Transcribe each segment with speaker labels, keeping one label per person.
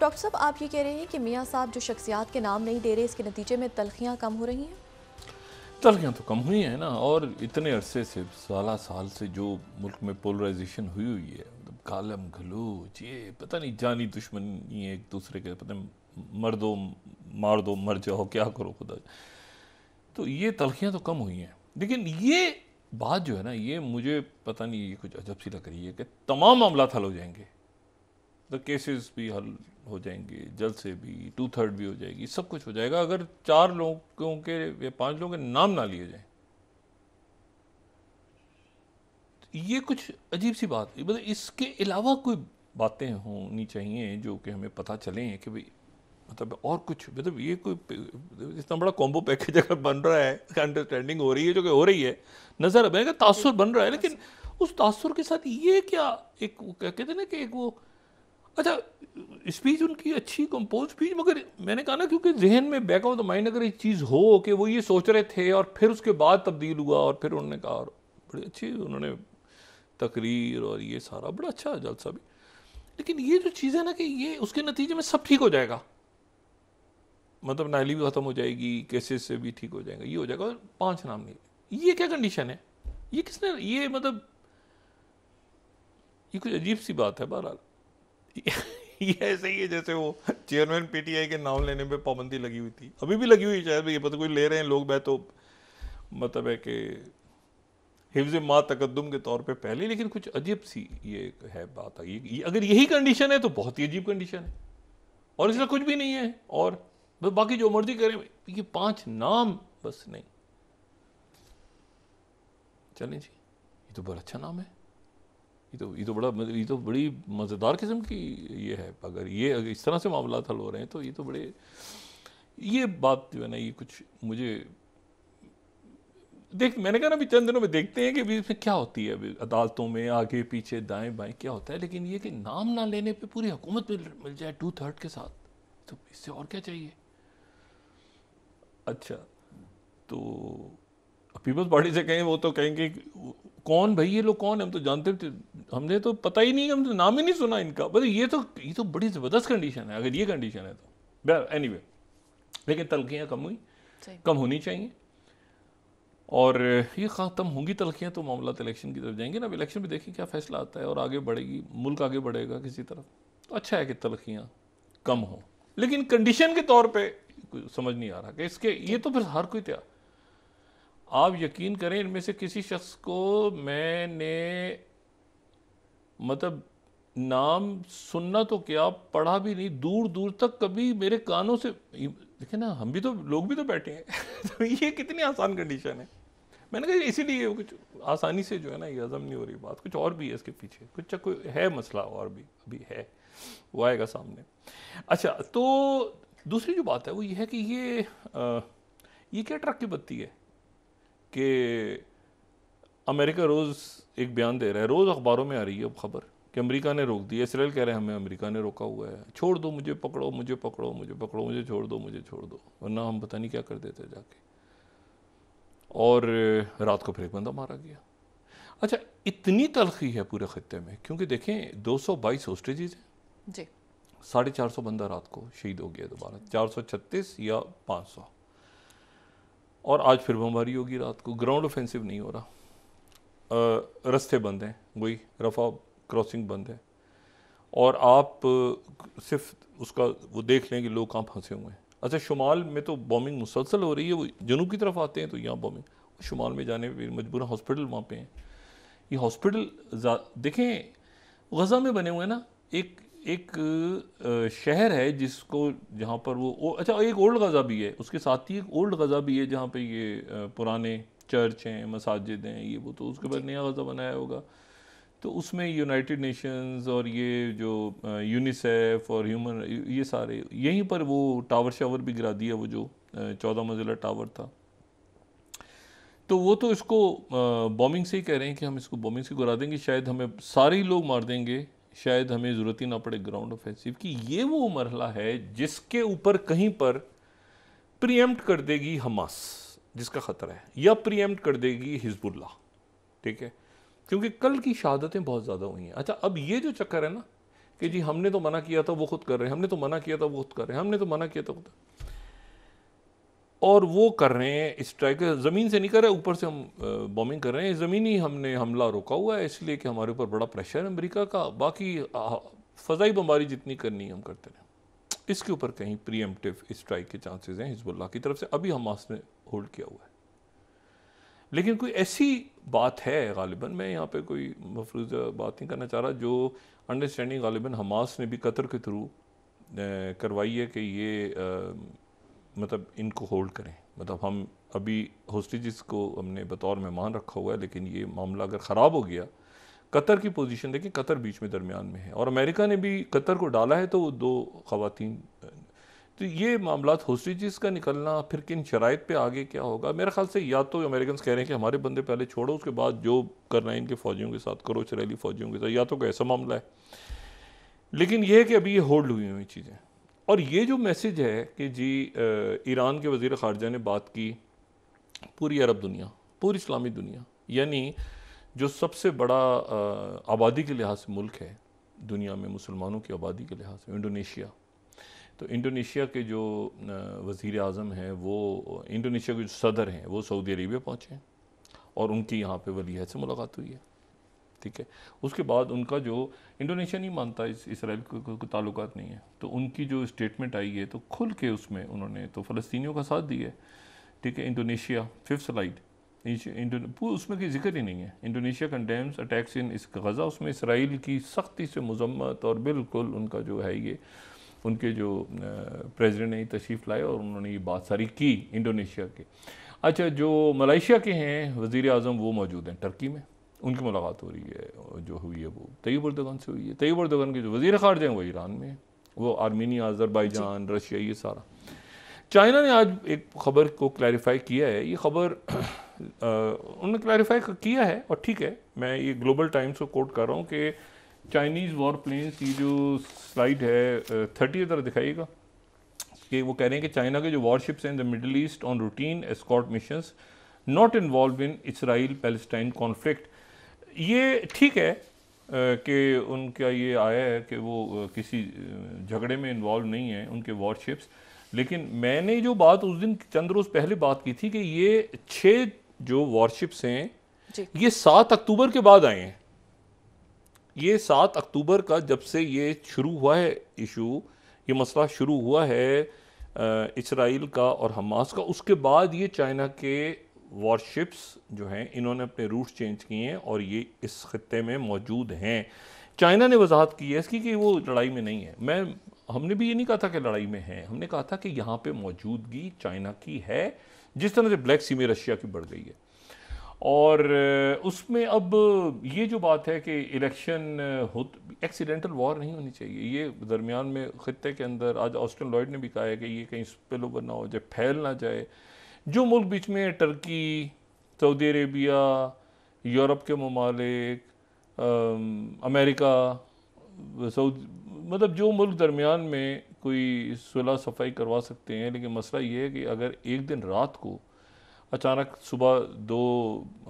Speaker 1: Doctor साहब, आप ये कह रहे हैं कि मियाँ साहब जो शख्सियात के नाम नहीं दे रहे, इसके नतीजे में तलखियाँ कम हो रही हैं?
Speaker 2: तलखियाँ तो कम हुई हैं ना, और इतने अरसे से साल से जो मुल्क में पोलराइजेशन हुई हुई है, मतलब कालम गलूच, ये पता नहीं जानी दुश्मनी एक दूसरे के, पता नहीं मर दो मार दो मर जाओ क्या करो खुदा, तो ये तलखियाँ तो कम हुई हैं। लेकिन ये बात जो है ना, ये मुझे पता नहीं, ये कुछ अजब सी लग रही है कि तमाम मामला हल हो जाएंगे, तो केसेस भी हल हो जाएंगे, जल्द से भी 2/3 भी हो जाएगी, सब कुछ हो जाएगा अगर 4 लोगों के या 5 लोगों के नाम ना लिए जाएं। तो ये कुछ अजीब सी बात है, मतलब इसके अलावा कोई बातें होनी चाहिए जो कि हमें पता चले कि भाई, मतलब और कुछ, मतलब ये कोई इतना बड़ा कॉम्बो पैकेज अगर बन रहा है, अंडरस्टैंडिंग हो रही है जो कि हो रही है, नजर बनेगा तासुर बन रहा है, लेकिन उस तासुर के साथ ये क्या, एक कहते हैं ना कि एक वो, अच्छा स्पीच उनकी अच्छी कंपोज स्पीच, मगर मैंने कहा ना, क्योंकि जहन में बैक ऑफ द माइंड अगर एक चीज़ हो कि वो ये सोच रहे थे और फिर उसके बाद तब्दील हुआ और फिर उन्होंने कहा, और बड़ी अच्छी उन्होंने तकरीर और ये सारा बड़ा अच्छा जलसा भी, लेकिन ये जो चीज़ है ना कि ये उसके नतीजे में सब ठीक हो जाएगा, मतलब नाली भी ख़त्म हो जाएगी, केसेस से भी ठीक हो जाएगा, ये हो जाएगा, और 5 नाम नहीं, ये क्या कंडीशन है, ये किसने, ये मतलब ये कुछ अजीब सी बात है। बहरहाल ये ऐसे ही है जैसे वो चेयरमैन पीटीआई के नाम लेने पे पाबंदी लगी हुई थी, अभी भी लगी हुई है शायद, ये पता कोई ले रहे हैं लोग, मैं तो मतलब है कि हिफ्ज़ मा तकद्दुम के तौर पे पहले, लेकिन कुछ अजीब सी ये है बात है, ये अगर यही कंडीशन है तो बहुत ही अजीब कंडीशन है, और इसमें कुछ भी नहीं है, और बस बाकी जो मर्जी करें, ये 5 नाम बस नहीं, चलें जी, ये तो बड़ा अच्छा नाम है, ये तो बड़ी मज़ेदार किस्म की ये है, अगर इस तरह से मामला हल हो रहे हैं तो ये तो बड़े, ये बात जो है ना, ये कुछ मुझे मैंने कहा ना, अभी चंद दिनों में देखते हैं कि अभी इसमें क्या होती है, अभी अदालतों में आगे पीछे दाएं बाएं क्या होता है, लेकिन ये कि नाम ना लेने पे पूरी हुकूमत मिल जाए 2/3 के साथ, तो इससे और क्या चाहिए। अच्छा, तो पीपल्स पार्टी से कहें, वो तो कहेंगे कौन भाई, ये लोग कौन है, हम तो जानते थे, हमने तो पता ही नहीं, हम तो नाम ही नहीं सुना इनका, बस ये तो बड़ी ज़बरदस्त कंडीशन है, अगर ये कंडीशन है तो एनीवे, लेकिन तलखियाँ कम हुई, कम होनी चाहिए, और ये ख़त्म होंगी तलखियाँ तो मामला इलेक्शन की तरफ जाएंगे ना, अब इलेक्शन में देखिए क्या फ़ैसला आता है, और आगे बढ़ेगी, मुल्क आगे बढ़ेगा किसी तरफ, तो अच्छा है कि तलखियाँ कम हो, लेकिन कंडीशन के तौर पे समझ नहीं आ रहा कि इसके, ये तो फिर हर कोई तैयार, आप यकीन करें इनमें से किसी शख्स को मैंने मतलब नाम सुनना तो क्या, पढ़ा भी नहीं, दूर दूर तक कभी मेरे कानों से, देखे ना, हम भी तो, लोग भी तो बैठे हैं तो ये कितनी आसान कंडीशन है, मैंने कहा इसीलिए कुछ आसानी से जो है ना ये हजम नहीं हो रही बात, कुछ और भी है इसके पीछे, कुछ कोई है मसला और भी अभी है, वो आएगा सामने। अच्छा, तो दूसरी जो बात है वो ये है कि ये क्या ट्रक की बत्ती है कि अमेरिका रोज़ एक बयान दे रहा है, रोज़ अखबारों में आ रही है अब खबर कि अमेरिका ने रोक दिया, इसराइल कह रहे हैं हमें अमेरिका ने रोका हुआ है, छोड़ दो मुझे, पकड़ो मुझे, पकड़ो मुझे, पकड़ो मुझे, छोड़ दो वरना हम पता नहीं क्या कर देते जाके, और रात को फिर एक बंदा मारा गया। अच्छा, इतनी तलखी है पूरे खत्ते में, क्योंकि देखें 222 होस्टेजेस हैं जी, 450 बंदा रात को शहीद हो गया, दोबारा 436 या 500, और आज फिर बमबारी होगी रात को, ग्राउंड ऑफेंसिव नहीं हो रहा, रास्ते बंद हैं, वही रफा क्रॉसिंग बंद है, और आप सिर्फ उसका वो देख लें कि लोग कहाँ फंसे हुए हैं। अच्छा, शुमाल में तो बॉम्बिंग मुसलसल हो रही है, वो जनूब की तरफ आते हैं तो यहाँ बॉम्बिंग, शुमाल में जाने पर मजबूर, हॉस्पिटल वहाँ पे हैं, ये हॉस्पिटल देखें गज़ा में बने हुए हैं ना, एक शहर है जिसको, जहाँ पर वो अच्छा, एक ओल्ड गज़ा भी है, उसके साथ ही एक ओल्ड गज़ा भी है जहाँ पे ये पुराने चर्च हैं, मसाजिद हैं, ये वो, तो उसके बाद नया गज़ा बनाया होगा, तो उसमें यूनाइटेड नेशंस और ये जो यूनिसेफ और ह्यूमन, ये सारे यहीं पर, वो टावर शावर भी गिरा दिया, वो जो 14 मंजिला टावर था, तो वो तो इसको बॉम्बिंग से ही कह रहे हैं कि हम इसको बॉम्बिंग से गिरा देंगे, शायद हमें सारे ही लोग मार देंगे, शायद हमें ज़रूरत ही ना पड़े ग्राउंड ऑफेंसिव की। ये वो मरहला है जिसके ऊपर कहीं पर प्रीएम्प्ट कर देगी हमास, जिसका ख़तरा है, या प्रीएम्प्ट कर देगी हिजबुल्लाह, ठीक है, क्योंकि कल की शहादतें बहुत ज़्यादा हुई हैं। अच्छा, अब ये जो चक्कर है ना कि जी हमने तो मना किया था वो खुद कर रहे हैं, हमने तो मना किया था वो खुद कर रहे हैं, हमने तो मना किया था खुद, और वो कर रहे हैं स्ट्राइक, ज़मीन से नहीं कर रहे, ऊपर से हम बॉम्बिंग कर रहे हैं। ज़मीनी हमने हमला रोका हुआ है इसलिए कि हमारे ऊपर बड़ा प्रेशर है अमेरिका का, बाकी फ़ज़ाई बमबारी जितनी करनी है हम करते रहे। इसके ऊपर कहीं प्रीएम्प्टिव स्ट्राइक के चांसेस हैं हिजबुल्लाह की तरफ से, अभी हमास ने होल्ड किया हुआ है। लेकिन कोई ऐसी बात है गालिबन, मैं यहाँ पे कोई मफरूज़ा बात नहीं करना चाह रहा, जो अंडरस्टैंडिंग गालिबन हमास ने भी कतर के थ्रू करवाई है कि ये मतलब इनको होल्ड करें। मतलब हम अभी होस्टेजेस को हमने बतौर मेहमान रखा हुआ है, लेकिन ये मामला अगर ख़राब हो गया, कतर की पोजीशन देखिए, कतर बीच में दरमियान में है और अमेरिका ने भी कतर को डाला है, तो वो 2 ख़वातीन, तो ये मामला होस्टेजेस का निकलना फिर किन शराइत पे आगे क्या होगा, मेरे ख्याल से या तो अमेरिकन कह रहे हैं कि हमारे बंदे पहले छोड़ो, उसके बाद जो करना है इनके फ़ौजियों के साथ करो, इसराइली फ़ौजियों के साथ, या तो कोई ऐसा मामला है। लेकिन ये है कि अभी ये होल्ड हुई हुई चीज़ें, और ये जो मैसेज है कि जी ईरान के वज़ीर ख़ारजा ने बात की, पूरी अरब दुनिया, पूरी इस्लामी दुनिया, यानी जो सबसे बड़ा आबादी के लिहाज से मुल्क है दुनिया में, मुसलमानों की आबादी के लिहाज से, इंडोनेशिया, तो इंडोनेशिया के जो वज़ीर आज़म हैं, वो इंडोनेशिया के जो सदर हैं वो सऊदी अरेबिया पहुँचे और उनकी यहाँ पे वली अहद से मुलाकात हुई है, ठीक है। उसके बाद उनका जो इंडोनेशिया नहीं मानता इसराइल को ताल्लुकात नहीं है, तो उनकी जो स्टेटमेंट आई है तो खुल के उसमें उन्होंने तो फ़लस्तीनियों का साथ दिया है, ठीक है। इंडोनेशिया 5th स्लाइड, उसमें कोई जिक्र ही नहीं है। इंडोनेशिया कंडेम्स अटैक्स इन इस गज़ा, उसमें इसराइल की सख्ती से मज़म्मत, और बिल्कुल उनका जो है ये उनके जो प्रेसिडेंट ने तशरीफ़ लाए और उन्होंने ये बात सारी की इंडोनेशिया के। अच्छा, जो मलेशिया के हैं वज़ीर आज़म वो मौजूद हैं टर्की में, उनकी मुलाकात हो रही है, जो हुई है वो तैयब एर्दोगन से हुई है। तैयब एर्दोगन के जो वज़ीर ख़ारजा हैं वो ईरान में है, वो आर्मीनिया, अज़रबैजान, रशिया, ये सारा। चाइना ने आज एक ख़बर को क्लैरिफाई किया है, ये ख़बर उन्होंने क्लैरिफाई किया है और ठीक है, मैं ये ग्लोबल टाइम्स को कोट कर रहा हूँ कि चाइनीज़ वॉर प्लेन्स की जो स्लाइड है 30 तरह दिखाइएगा, कि वो कह रहे हैं कि चाइना के जो वॉरशिप्स हैं in the middle east on routine escort missions not involve in Israel Palestine conflict. ये ठीक है कि उनका ये आया है कि वो किसी झगड़े में इन्वॉल्व नहीं है उनके वॉरशिप्स, लेकिन मैंने जो बात उस दिन चंद रोज़ पहले बात की थी कि ये 6 जो वॉरशिप्स हैं ये 7 अक्टूबर के बाद आए हैं। ये 7 अक्टूबर का जब से ये शुरू हुआ है इशू, ये मसला शुरू हुआ है इसराइल का और हमास का, उसके बाद ये चाइना के वॉरशिप्स जो हैं इन्होंने अपने रूट्स चेंज किए हैं और ये इस खत्ते में मौजूद हैं। चाइना ने वजाहत की है इसकी कि वो लड़ाई में नहीं है। हमने भी ये नहीं कहा था कि लड़ाई में है, हमने कहा था कि यहाँ पे मौजूदगी चाइना की है, जिस तरह से ब्लैक सी में रशिया की बढ़ गई है। और उसमें अब ये जो बात है कि इलेक्शन हो, एक्सीडेंटल वॉर नहीं होनी चाहिए। ये दरमियान में खत्ते के अंदर, आज ऑस्टिन लॉयड ने भी कहा है कि ये कहीं स्पिल ओवर ना हो जाए, फैल ना जाए। जो मुल्क बीच में टर्की, सऊदी अरेबिया, यूरोप के ममालिक, अमेरिका, मतलब जो मुल्क दरमियान में कोई सुलह सफाई करवा सकते हैं, लेकिन मसला ये है कि अगर एक दिन रात को अचानक सुबह 2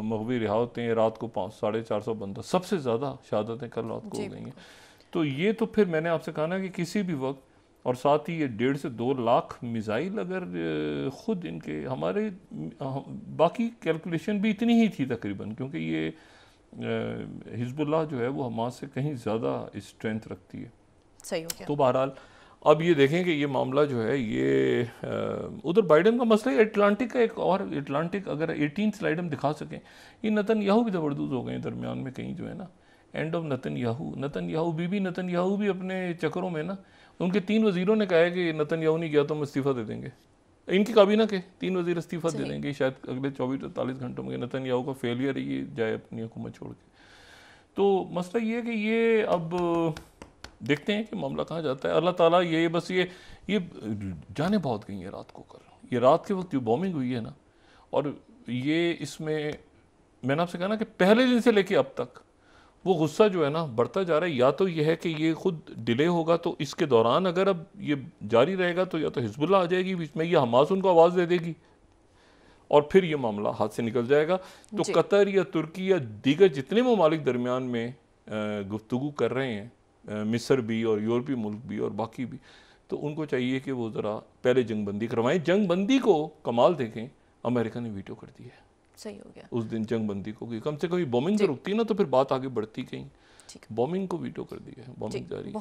Speaker 2: मगवी रिहा होते हैं, रात को 450 बंदा, सबसे ज़्यादा शहादतें कल रात को हो गई हैं, तो ये तो फिर मैंने आपसे कहा ना कि किसी भी वक्त, और साथ ही ये 1.5 से 2 लाख मिसाइल अगर ख़ुद इनके, हमारे बाकी कैलकुलेशन भी इतनी ही थी तकरीबन, क्योंकि ये हिजबुल्लाह जो है वो हमास से कहीं ज़्यादा स्ट्रेंथ रखती है।
Speaker 1: सही हो गया।
Speaker 2: तो बहरहाल अब ये देखें कि ये मामला जो है ये उधर बाइडन का मसला है, अटलांटिक का एक और अटलांटिक, अगर 18 स्लाइड हम दिखा सकें, ये नतनयाहू भी ज़बरदस्त हो गए हैं दरमियान में कहीं जो है ना, एंड ऑफ नतनयाहू, बीबी नतनयाहू भी अपने चक्करों में ना, उनके 3 वज़ीरों ने कहा है कि नतनयाहू नहीं गया तो हम इस्तीफ़ा दे देंगे। इनकी काबीना के 3 वज़ीर इस्तीफ़ा दे देंगे शायद अगले 24-48 घंटों में। नतनयाहू का फेलियर है, ये जाए अपनी हुकूमत छोड़ के। तो मसला ये है कि ये अब देखते हैं कि मामला कहाँ जाता है। अल्लाह ताला ये बस ये जाने बहुत गई हैं रात को कर, ये रात के वक्त जो बॉम्बिंग हुई है ना, और ये इसमें मैंने आपसे कहा ना कि पहले दिन से लेके अब तक वो गुस्सा जो है ना बढ़ता जा रहा है। या तो ये है कि ये खुद डिले होगा, तो इसके दौरान अगर अब ये जारी रहेगा तो या तो हिजबुल्लाह आ जाएगी बीच में, या हमास उनको आवाज़ दे देगी और फिर ये मामला हाथ से निकल जाएगा। तो कतर या तुर्की या दीगर जितने ममालिक दरमियान में गुफ्तगू कर रहे हैं मिस्र भी और यूरोपीय मुल्क भी और बाकी भी, तो उनको चाहिए कि वो ज़रा पहले जंगबंदी करवाएं। जंगबंदी को कमाल देखें, अमेरिका ने वीटो कर दिया है
Speaker 1: सही हो गया
Speaker 2: उस दिन जंगबंदी को, कि कम से कम बॉम्बिंग तो रुकती ना, तो फिर बात आगे बढ़ती कहीं। बॉम्बिंग को वीटो कर दिया है, बॉम्बिंग जारी है।